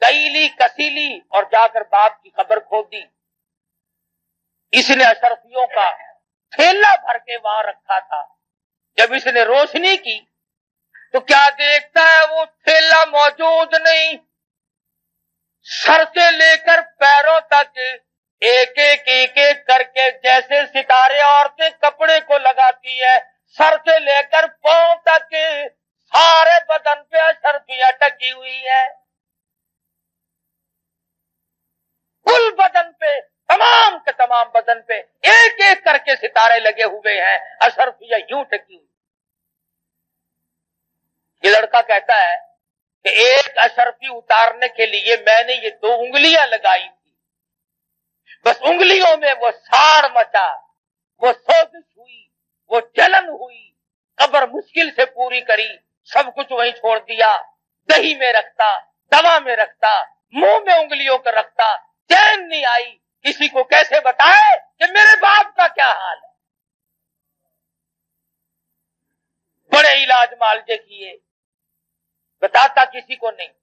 کئی لی، کسی لی اور جا کر باپ کی قبر کھود دی۔ اس نے اشرفیوں کا تھیلا بھر کے وہاں رکھا تھا۔ جب اس نے روشنی کی تو کیا دیکھتا ہے وہ تھیلا موجود نہیں، سر سے لے کر پیروں تک ایک ایک کر کے جیسے ستارے عورتیں کپڑے کو لگاتی ہے، سر سے لے کر پاؤں تک سارے بدن پہ اشرف بدن پہ ایک ایک کر کے ستارے لگے ہوئے ہیں، اشرفیہ یوں ٹکی ہوئی۔ یہ لڑکا کہتا ہے کہ ایک اشرفی اتارنے کے لیے میں نے یہ 2 انگلیاں لگائی تھی، بس انگلیوں میں وہ ساڑ مچا، وہ سوزش ہوئی، وہ جلن ہوئی، قبر مشکل سے پوری کری، سب کچھ وہیں چھوڑ دیا، دہی میں رکھتا، دوا میں رکھتا، منہ میں انگلیوں کا رکھتا، چین نہیں آئی، کسی کو کیسے بتائے کہ میرے باپ کا کیا حال ہے۔ بڑے علاج معالجے کیے، بتاتا کسی کو نہیں۔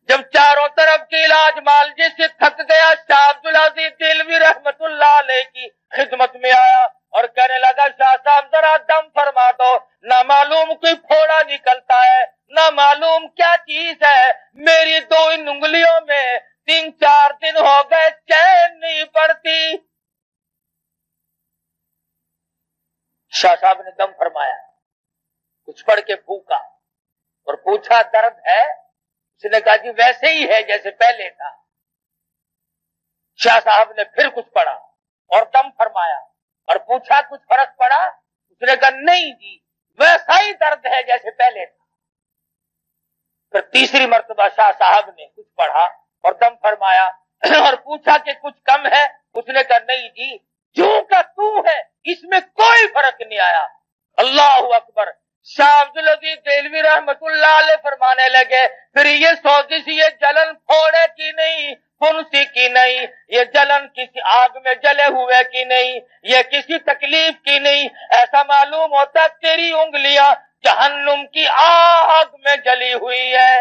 جب چاروں طرف کے علاج معالجے سے تھک گیا، شاہ عبدالعزیز دہلوی رحمت اللہ علیہ کی خدمت میں آیا اور کہنے لگا شاہ صاحب ذرا دم فرما دو، نہ معلوم کوئی پھوڑا نکلتا ہے، نہ معلوم کیا چیز ہے، میری 2 انگلیوں میں 3-4 دن ہو گئے چین نہیں پڑتی۔ شاہ صاحب نے دم فرمایا، کچھ پڑھ کے پھونکا اور پوچھا درد ہے؟ اس نے کہا جی ویسے ہی ہے جیسے پہلے تھا۔ شاہ صاحب نے پھر کچھ پڑھا اور دم فرمایا اور پوچھا کچھ فرق پڑا؟ اس نے کہا نہیں جی ویسا ہی درد ہے جیسے پہلے تھا۔ پھر تیسری مرتبہ شاہ صاحب نے کچھ پڑھا اور دم فرمایا اور پوچھا کہ کچھ کم ہے؟ اس نے کہا نہیں جی جو کا تو ہے اس میں کوئی فرق نہیں آیا۔ اللہ اکبر۔ شاہ عبدالعزیز دہلوی رحمت اللہ علیہ فرمانے لگے پھر یہ سوزش، یہ جلن پھوڑے کی نہیں، پھنسی کی نہیں، یہ جلن کسی آگ میں جلے ہوئے کی نہیں، یہ کسی تکلیف کی نہیں، ایسا معلوم ہوتا تیری انگلیاں جہنم کی آگ میں جلی ہوئی ہے۔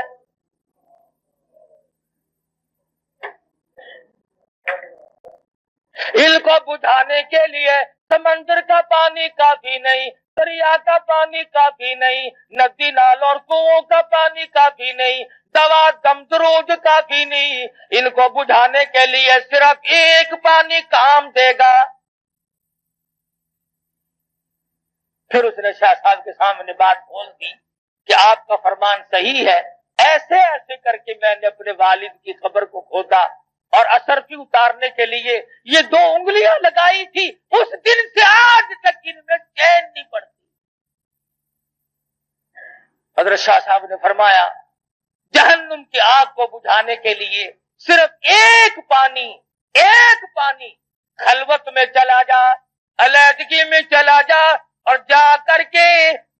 ان کو بجھانے کے لیے سمندر کا پانی کافی نہیں، دریا کا پانی کافی نہیں، ندی نالوں اور کنووں کا پانی کافی نہیں، دوا دم درود کافی نہیں، ان کو بجھانے کے لیے صرف ایک پانی کام دے گا۔ پھر اس نے شاہ صاحب کے سامنے بات کھول دی کہ آپ کا فرمان صحیح ہے، ایسے ایسے کر کے میں نے اپنے والد کی قبر کو کھودا اور اشرفی اتارنے کے لیے یہ 2 انگلیاں لگائی تھی، اس دن سے آج تک ان میں چین نہیں پڑتی۔ حضرت شاہ صاحب نے فرمایا جہنم کی آگ کو بجھانے کے لیے صرف ایک پانی خلوت میں چلا جا، علیحدگی میں چلا جا اور جا کر کے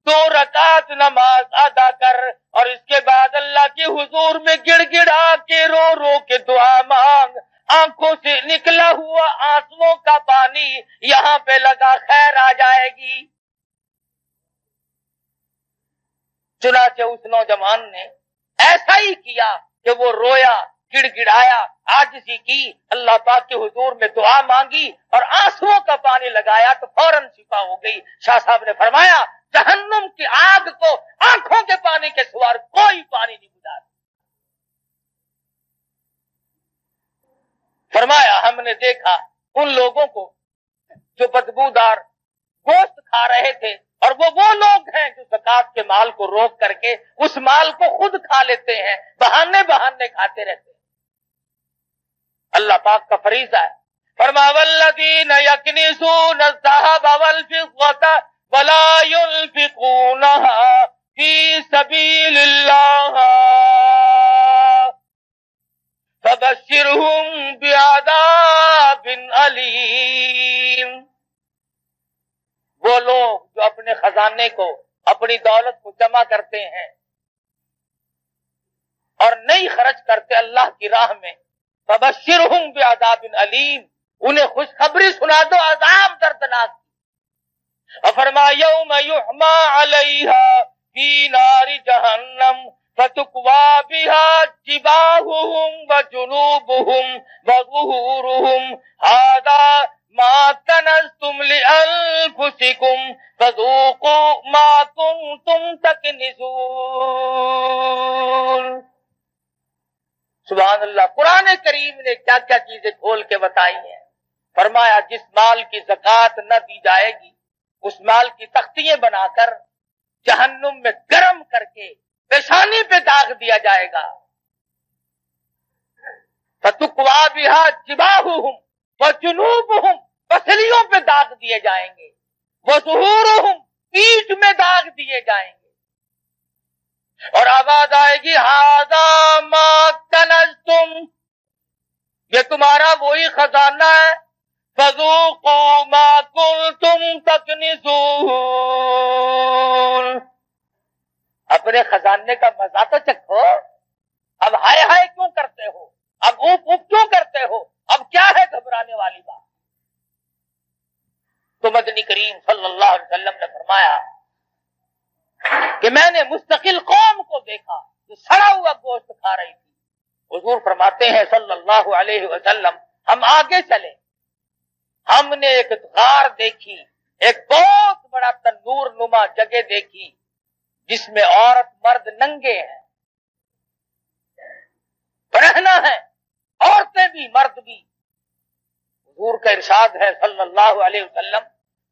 2 رکعت نماز ادا کر اور اس کے بعد اللہ کے حضور میں گڑ گڑا کے رو رو کے دعا مانگ، آنکھوں سے نکلا ہوا آنسوؤں کا پانی یہاں پہ لگا، خیر آ جائے گی۔ چنانچہ اس نوجوان نے ایسا ہی کیا کہ وہ رویا، گڑ گڑایا، عاجزی کی، اللہ پاک کے حضور میں دعا مانگی اور آنسوؤں کا پانی لگایا تو فوراً شفا ہو گئی۔ شاہ صاحب نے فرمایا جہنم کی آگ کو آنکھوں کے پانی کے سوا کوئی پانی نہیں بجھا سکتا۔ فرمایا ہم نے دیکھا ان لوگوں کو جو بدبودار گوشت کھا رہے تھے اور وہ لوگ ہیں جو زکات کے مال کو روک کر کے اس مال کو خود کھا لیتے ہیں، بہانے کھاتے رہتے ہیں۔ اللہ پاک کا فریضہ ہے، فرما والذین یکنزون الذهب والفضة ولا ينفقونها في سبيل الله فبشرهم بعذاب أليم۔ وہ لوگ جو اپنے خزانے کو، اپنی دولت کو جمع کرتے ہیں اور نہیں خرچ کرتے اللہ کی راہ میں، فبشرہم بعذاب علیم، انہیں خوشخبری سنا دو عذاب دردناک۔ اور فرما یوم یحما علیہا فی نار جہنم فتکوا بها جباہہم وجنوبہم وظہورہم ھذا ما کنزتم لانفسکم فذوقوا ما کنتم تکنزون۔ سبحان اللہ، قرآن کریم نے کیا کیا چیزیں کھول کے بتائی ہیں۔ فرمایا جس مال کی زکوٰۃ نہ دی جائے گی اس مال کی تختیاں بنا کر جہنم میں گرم کر کے پیشانی پہ داغ دیا جائے گا۔ فتکوا بہا جباہہم، وجنوبہم پسلیوں پہ داغ دیے جائیں گے، وظہورہم پیٹھ میں داغ دیے جائیں گے، اور آواز آئے گی ھذا ما کنزتم، یہ تمہارا وہی خزانہ ہے، فذوقوا ما کنتم تکنزون، اپنے خزانے کا مزہ تو چکھو، اب ہائے ہائے کیوں کرتے ہو، اب اوپ اوپ کیوں کرتے ہو، اب کیا ہے گھبرانے والی بات؟ تو مدنی کریم صلی اللہ علیہ وسلم نے فرمایا کہ میں نے مستقل قوم کو دیکھا جو سڑا ہوا گوشت کھا رہی تھی۔ حضور فرماتے ہیں صلی اللہ علیہ وسلم، ہم آگے چلے، ہم نے ایک غار دیکھی، ایک بہت بڑا تنور نما جگہ دیکھی جس میں عورت مرد ننگے ہیں، برہنہ ہے، عورتیں بھی مرد بھی۔ حضور کا ارشاد ہے صلی اللہ علیہ وسلم،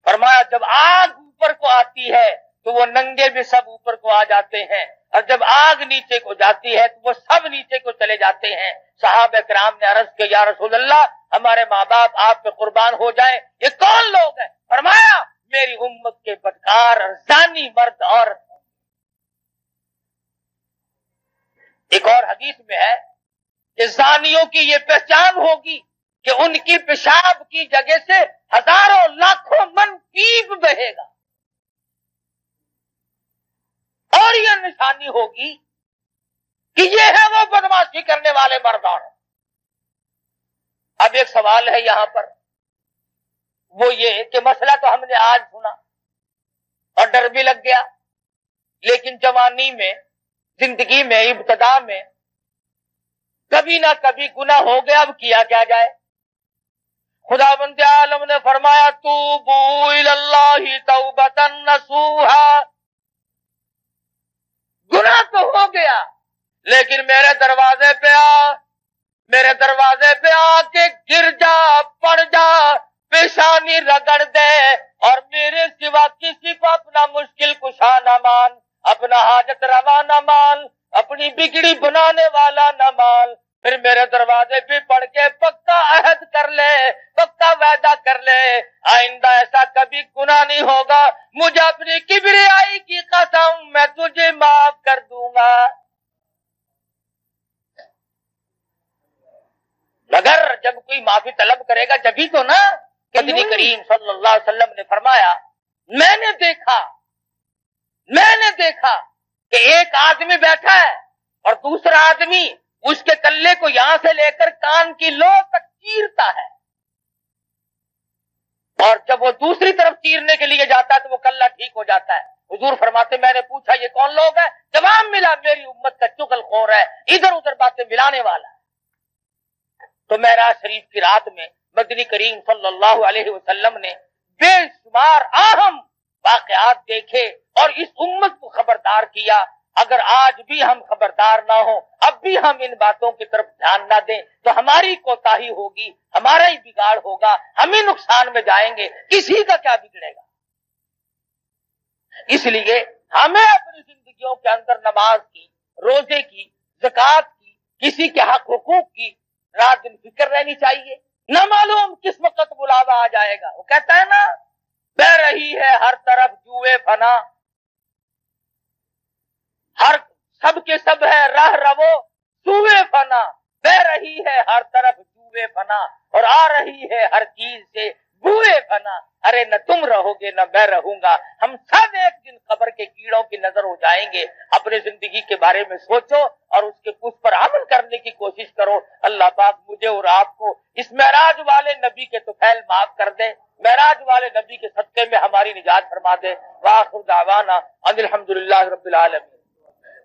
فرمایا جب آگ اوپر کو آتی ہے تو وہ ننگے بھی سب اوپر کو آ جاتے ہیں، اور جب آگ نیچے کو جاتی ہے تو وہ سب نیچے کو چلے جاتے ہیں۔ صحابہ کرام نے عرض کیا یا رسول اللہ، ہمارے ماں باپ آپ پہ قربان ہو جائیں، یہ کون لوگ ہیں؟ فرمایا میری امت کے بدکار اور زانی مرد عورت۔ ایک اور حدیث میں ہے کہ زانیوں کی یہ پہچان ہوگی کہ ان کی پیشاب کی جگہ سے ہزاروں لاکھوں من پیپ بہے گا، اور یہ نشانی ہوگی کہ یہ ہے وہ بدماشی کرنے والے مردان۔ اب ایک سوال ہے یہاں پر، وہ یہ کہ مسئلہ تو ہم نے آج سنا اور ڈر بھی لگ گیا، لیکن جوانی میں، زندگی میں، ابتدا میں کبھی نہ کبھی گناہ ہو گیا، اب کیا کیا جائے؟ خداوند عالم نے فرمایا توبوا الی اللہ توبۃ نصوحا، گناہ تو ہو گیا لیکن میرے دروازے پہ آ، میرے دروازے پہ آ کے گر جا، پڑ جا، پیشانی رگڑ دے، اور میرے سوا کسی کو اپنا مشکل کشا نہ مان، اپنا حاجت روا نہ مان، اپنی بگڑی بنانے والا نہ مان، پھر میرے دروازے پہ پڑھ کے پکا عہد کر لے، پکا وعدہ کر لے، آئندہ ایسا کبھی گناہ نہیں ہوگا، مجھے اپنی کبریائی کی قسم میں تجھے معاف کر دوں گا۔ مگر جب کوئی معافی طلب کرے گا جبھی تو نا۔ مدنی کریم صلی اللہ علیہ وسلم نے فرمایا میں نے دیکھا کہ ایک آدمی بیٹھا ہے اور دوسرا آدمی اس کے کلے کو یہاں سے لے کر کان کی لو تک چیرتا ہے، اور جب وہ دوسری طرف چیرنے کے لیے جاتا ہے تو وہ کلہ ٹھیک ہو جاتا ہے۔ حضور فرماتے میں نے پوچھا یہ کون لوگ ہیں؟ جواب ملا میری امت کا چغل خور ہے، ادھر ادھر باتیں ملانے والا ہے۔ تو معراج شریف کی رات میں مدنی کریم صلی اللہ علیہ وسلم نے بے شمار اہم واقعات دیکھے اور اس امت کو خبردار کیا۔ اگر آج بھی ہم خبردار نہ ہوں، اب بھی ہم ان باتوں کی طرف دھیان نہ دیں تو ہماری کوتاہی ہوگی، ہمارا ہی بگاڑ ہوگا، ہم ہی نقصان میں جائیں گے، کسی کا کیا بگڑے گا۔ اس لیے ہمیں اپنی زندگیوں کے اندر نماز کی، روزے کی، زکوٰۃ کی، کسی کے حق حقوق کی رات دن فکر رہنی چاہیے۔ نہ معلوم کس وقت بلاوا آ جائے گا۔ وہ کہتا ہے نا بہ رہی ہے ہر طرف جوئے فنا، ہر سب کے سب ہے راہ رو سوئے فنا، بہ رہی ہے ہر طرف جوئے فنا، اور آ رہی ہے ہر چیز سے بوئے فنا۔ ارے نہ تم رہو گے نہ میں رہوں گا، ہم سب ایک دن قبر کے کیڑوں کی نظر ہو جائیں گے۔ اپنے زندگی کے بارے میں سوچو اور اس پر عمل کرنے کی کوشش کرو۔ اللہ پاک مجھے اور آپ کو اس معراج والے نبی کے طفیل معاف کر دے، معراج والے نبی کے صدقے میں ہماری نجات فرما دے۔ وآخر دعوانا ان الحمدللہ رب العالمین۔